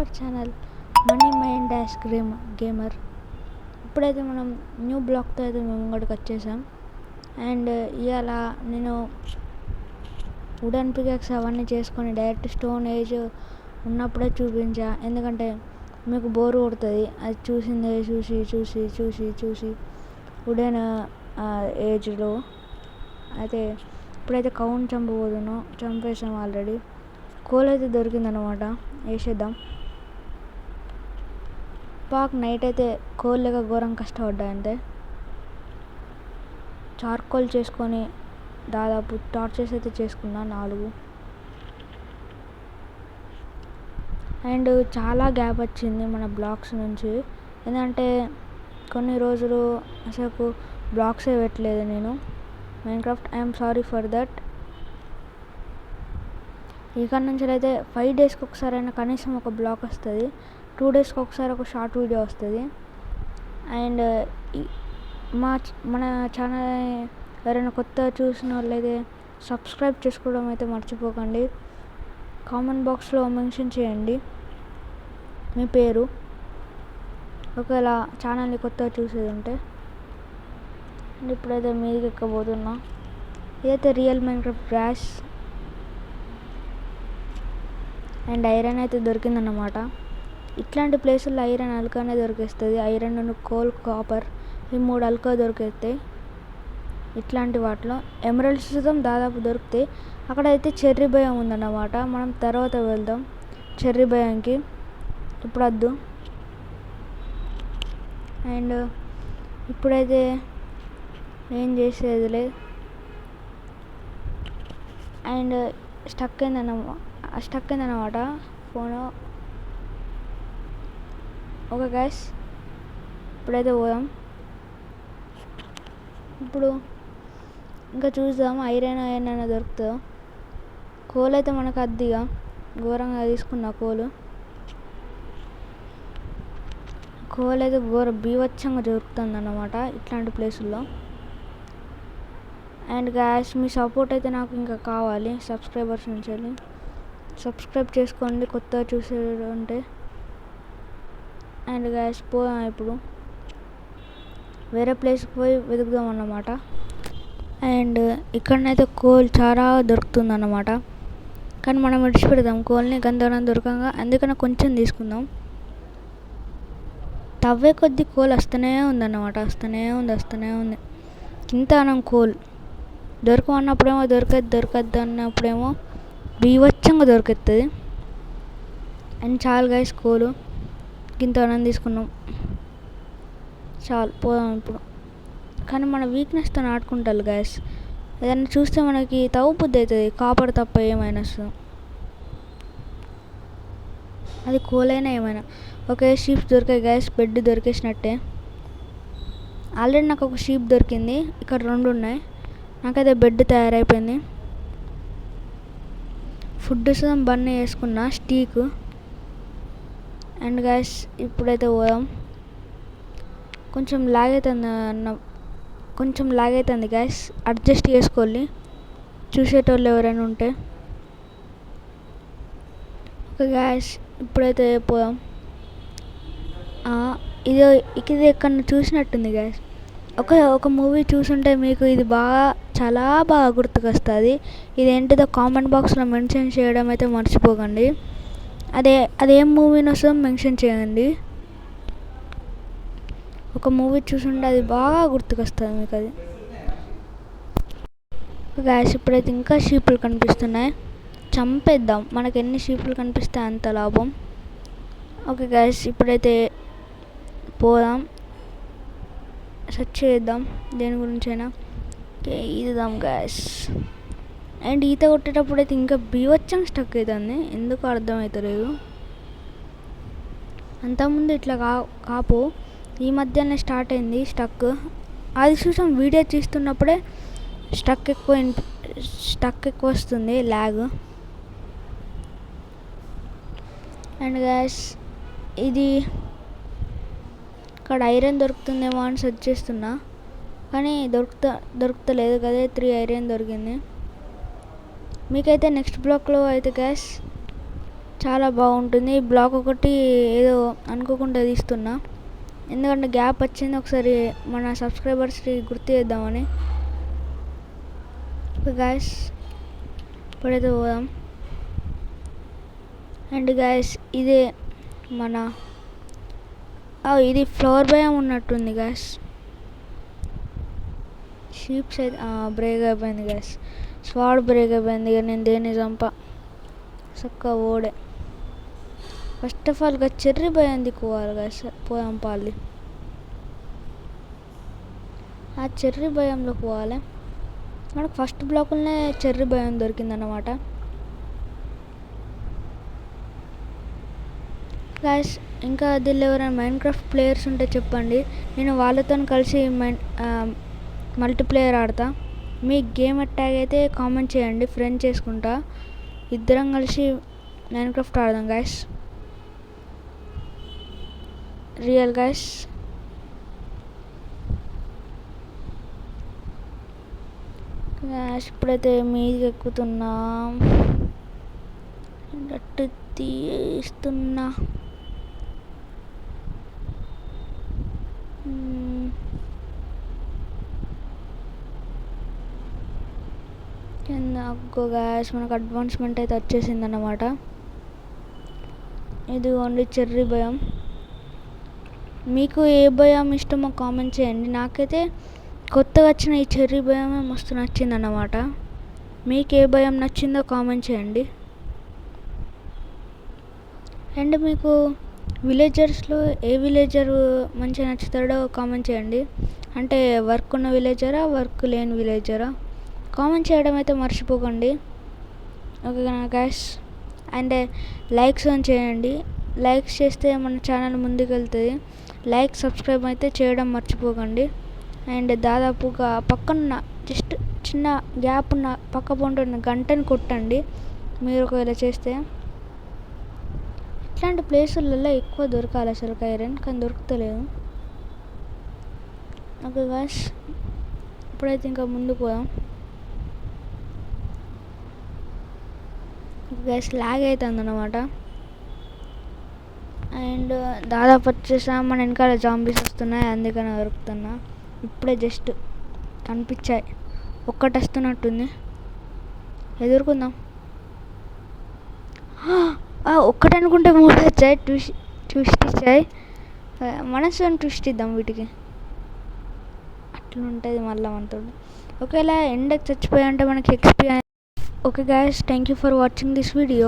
Our channel money mind dash gamer. ఇప్పుడైతే మనం new బ్లాక్తో అయితే మేము ముంగడికి వచ్చేసాం. అండ్ ఇవాళ నేను వుడెన్ పికాక్స్ అవన్నీ చేసుకొని డైరెక్ట్ స్టోన్ ఏజ్ ఉన్నప్పుడే చూపించా, ఎందుకంటే మీకు బోర్ కొడుతుంది అది చూసిందే చూసి చూసి చూసి చూసి వుడెన్ ఏజ్లో. అయితే ఇప్పుడైతే కౌన్ చంపబోతున్నాం, చంపేసాం ఆల్రెడీ. కోల్ అయితే దొరికిందనమాట, వేసేద్దాం. నైట్ అయితే కోల్ లేక ఘోరం కష్టపడ్డా. అంతే చార్కోల్ చేసుకొని దాదాపు టార్చెస్ అయితే చేసుకున్నా 4. అండ్ చాలా గ్యాప్ వచ్చింది మన బ్లాక్స్ నుంచి, ఎందుకంటే కొన్ని రోజులు అసలు బ్లాక్సే పెట్టలేదు నేను Minecraft. I'm sorry for that. ఇక్కడ నుంచి అయితే 5 డేస్కి ఒకసారి అయినా కనీసం ఒక బ్లాక్ వస్తుంది, 2 డేస్కి ఒకసారి ఒక షార్ట్ వీడియో వస్తుంది. అండ్ మన ఛానల్ ఎవరైనా కొత్త చూసిన వాళ్ళైతే సబ్స్క్రైబ్ చేసుకోవడం అయితే మర్చిపోకండి. కామెంట్ బాక్స్లో మెన్షన్ చేయండి మీ పేరు, ఒకవేళ ఛానల్ని కొత్తగా చూసేది ఉంటే. ఇప్పుడైతే మీదికి ఎక్కబోతున్నా. ఇదైతే real Minecraft grass. And iron అయితే దొరికిందన్నమాట. ఇట్లాంటి ప్లేసుల్లో ఐరన్ అల్కానే దొరికేస్తుంది. ఐరన్, కోల్, కాపర్ ఈ 3 అల్కా దొరికేస్తాయి. ఇట్లాంటి వాటిలో ఎమరల్డ్స్ దాదాపు దొరుకుతాయి. అక్కడైతే చెర్రీ భయం ఉందన్నమాట, మనం తర్వాత వెళ్దాం చెర్రీ భయంకి, ఇప్పుడు వద్దు. అండ్ ఇప్పుడైతే ఏం చేసేది లేదు. అండ్ స్టక్ అయిందన్నమాట ఫోను. ఓకే గైస్, ఇప్పుడైతే పోదాం. ఇప్పుడు ఇంకా చూద్దాం ఐరన్ ఏమైనా దొరుకుతుందో. కోల్ అయితే మనకు అద్దిగా ఘోరంగా తీసుకున్నా. కోల్ అయితే బీభత్సంగా దొరుకుతుంది అన్నమాట ఇట్లాంటి ప్లేసుల్లో. అండ్ గ్యాస్ మీ సపోర్ట్ అయితే నాకు ఇంకా కావాలి, సబ్స్క్రైబర్స్ నుంచి సబ్స్క్రైబ్ చేసుకోండి కొత్తగా చూసేదంటే. అండ్ గ్యాస్ పోదాం, ఇప్పుడు వేరే ప్లేస్కి పోయి వెతుకుదాం అన్నమాట. అండ్ ఇక్కడనైతే కోల్ చాలా దొరుకుతుంది అన్నమాట, కానీ మనం విడిచిపెడదాం కోల్ని గందరం దొరకంగా, అందుకని కొంచెం తీసుకుందాం. తవ్వే కొద్దీ కోల్ వస్తూనే ఉందన్నమాట, వస్తూనే ఉంది. ఇంత కోల్ దొరకమన్నప్పుడేమో దొరకద్దు అన్నప్పుడేమో బీభత్సంగా దొరుకుతుంది. అండ్ చాలు గైస్, కోలు ఇంత ఆనందం తీసుకున్నాం, చాలు పోదాం ఇప్పుడు. కానీ మన వీక్నెస్తో ఆడుకుంటారు గైస్. ఏదైనా చూస్తే మనకి తవ్వుబుద్ధి అవుతుంది, కాపాడు తప్ప ఏమైనా అది కోలైనా ఏమైనా. ఓకే, షీప్స్ దొరికాయి గైస్, బెడ్ దొరికేసినట్టే. ఆల్రెడీ నాకు ఒక షీప్ దొరికింది, ఇక్కడ 2 ఉన్నాయి. నాకైతే బెడ్ తయారైపోయింది. ఫుడ్ బన్నీ వేసుకున్నా, స్టీక్. అండ్ గైస్ ఇప్పుడైతే పోదాం. కొంచెం లాగ్ అవుతుంది గైస్, అడ్జస్ట్ చేసుకోవాలి చూసేటోళ్ళు ఎవరైనా ఉంటే. ఓకే గైస్, ఇప్పుడైతే పోదాం. ఇది ఎక్కడ చూసినట్టుంది గైస్. ఒక మూవీ చూసుంటే మీకు ఇది చాలా బాగా గుర్తుకొస్తుంది. ఇదేంటిదో కామెంట్ బాక్స్లో మెన్షన్ చేయడం అయితే మర్చిపోకండి. అదేం మూవీని వస్తుందో మెన్షన్ చేయండి. ఒక మూవీ చూసుంటే అది బాగా గుర్తుకొస్తుంది మీకు అది. గ్యాస్ ఇప్పుడైతే ఇంకా షీపులు కనిపిస్తున్నాయి, చంపేద్దాం. మనకు ఎన్ని షీపులు కనిపిస్తే అంత లాభం. ఓకే గ్యాస్, ఇప్పుడైతే పోదాం, సెర్చ్ చేద్దాం దేని గురించైనా. Okay, ఈదుదాం gas. అండ్ ఈత కొట్టేటప్పుడు అయితే ఇంకా బీభత్సంగా స్టక్ అవుతుంది, ఎందుకు అర్థమవుతలేదు. అంతకుముందు ఇట్లా కాపు ఈ మధ్యనే స్టార్ట్ అయింది స్టక్. అది చూసాం వీడియో తీస్తున్నప్పుడే స్టక్ ఎక్కువ వస్తుంది, ల్యాగ్. అండ్ గ్యాస్ ఇది ఇక్కడ ఐరన్ దొరుకుతుందేమో అని సెర్చ్ చేస్తున్నా, కానీ దొరుకుతలేదు కదా. 3 ఐరన్ దొరికింది. మీకైతే నెక్స్ట్ బ్లాక్లో అయితే గ్యాస్ చాలా బాగుంటుంది. బ్లాక్ ఒకటి ఏదో అనుకోకుండా తీస్తున్నా, ఎందుకంటే గ్యాప్ వచ్చింది. ఒకసారి మన సబ్స్క్రైబర్స్కి గుర్తు చేద్దామని. ఓకే గాయస్, ఇప్పుడైతే పోదాం. అండ్ గాయస్ ఇదే మన ఇది ఫ్లవర్ భయం ఉన్నట్టుంది గాయస్. షీప్స్ అయితే బ్రేక్ అయిపోయింది గాయస్. స్వాడ్ బ్రేక్ అయిపోయింది. ఇక నేను దేన్ని చంప చక్క ఓడే. ఫస్ట్ ఆఫ్ ఆల్ చెర్రీ భయం దిక్కుపోవాలి గాయస్. పోదాం పాలి, ఆ చెర్రీ భయంలోకి పోవాలి. మనకు ఫస్ట్ బ్లాక్లోనే చెర్రీ భయం దొరికిందన్నమాట. గాయస్ ఇంకా దీనిలో ఎవరైనా మైన్క్రాఫ్ట్ ప్లేయర్స్ ఉంటే చెప్పండి, నేను వాళ్ళతో కలిసి మల్టీప్లేయర్ ఆడతా. మీ గేమ్ అట్టాగ్ అయితే కామెంట్ చేయండి, ఫ్రెండ్ చేసుకుంటా. ఇద్దరం కలిసి మైన్క్రాఫ్ట్ ఆడదాం గాయస్. Real guys. ఇప్పుడైతే మీది ఎక్కుతున్నా, గట్టి తీస్తున్నా. గాయస్ మనకు అడ్వాన్స్మెంట్ అయితే వచ్చేసింది అన్నమాట. ఇది ఓన్లీ చెర్రీ భయం. మీకు ఏ భయం ఇష్టమో కామెంట్ చేయండి. నాకైతే కొత్తగా వచ్చిన ఈ చెర్రీ భయమే మస్తు నచ్చింది అన్నమాట. మీకు ఏ భయం నచ్చిందో కామెంట్ చేయండి. అండ్ మీకు విలేజర్స్లో ఏ విలేజర్ మంచిగా నచ్చుతాడో కామెంట్ చేయండి. అంటే వర్క్ ఉన్న విలేజరా, వర్క్ లేని విలేజరా, కామెంట్ చేయడం అయితే మర్చిపోకండి. ఓకేనా గైస్. అండ్ లైక్స్ ఆన్ చేయండి. లైక్స్ చేస్తే మన ఛానల్ ముందుకు వెళ్తుంది. లైక్ సబ్స్క్రైబ్ అయితే చేయడం మర్చిపోకండి. అండ్ దాదాపుగా పక్కన జస్ట్ చిన్న గ్యాప్ ఉన్న పక్క పొంటున్న గంటను కొట్టండి మీరు ఒకవేళ చేస్తే. ఇట్లాంటి ప్లేసులలో ఎక్కువ దొరకాలి అసలు ఐరన్, కానీ దొరుకుతలేదు. ఓకే గాయస్, ఇప్పుడైతే ఇంకా ముందుకు పోదాం. గ్యాస్ లాగ్ అవుతుంది అన్నమాట. అండ్ దాదాపు వచ్చేసా. మన వెనకాల జాంబీస్ వస్తున్నాయి, అందుకని దొరుకుతున్నా. ఇప్పుడే జస్ట్ కనిపించాయి, ఒక్కటి వస్తున్నట్టుంది. ఎదుర్కొందాం. ఒక్కటి అనుకుంటే 3 వచ్చాయి. ట్విస్ట్ ఇచ్చాయి. మనసు ట్విస్ట్ ఇద్దాం వీటికి, అట్లా ఉంటుంది మళ్ళీ మనతో. ఒకవేళ ఎండకి చచ్చిపోయాయంటే మనకి XP. Okay guys, thank you for watching this video.